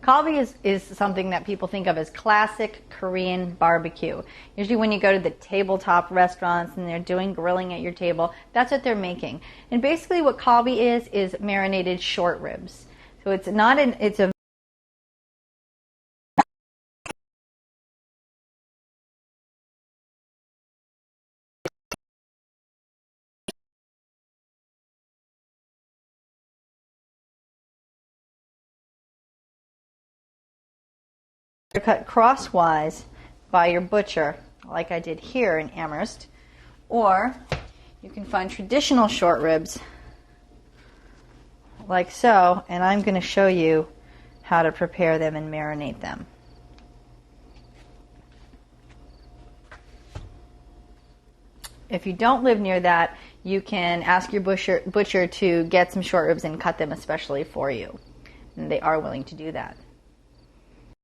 Kalbi is something that people think of as classic Korean barbecue. Usually when you go to the tabletop restaurants and they're doing grilling at your table, that's what they're making. And basically what kalbi is marinated short ribs. So it's not it's a cut crosswise by your butcher, like I did here in Amherst, or you can find traditional short ribs like so, and I'm going to show you how to prepare them and marinate them. If you don't live near that, you can ask your butcher to get some short ribs and cut them especially for you, and they are willing to do that.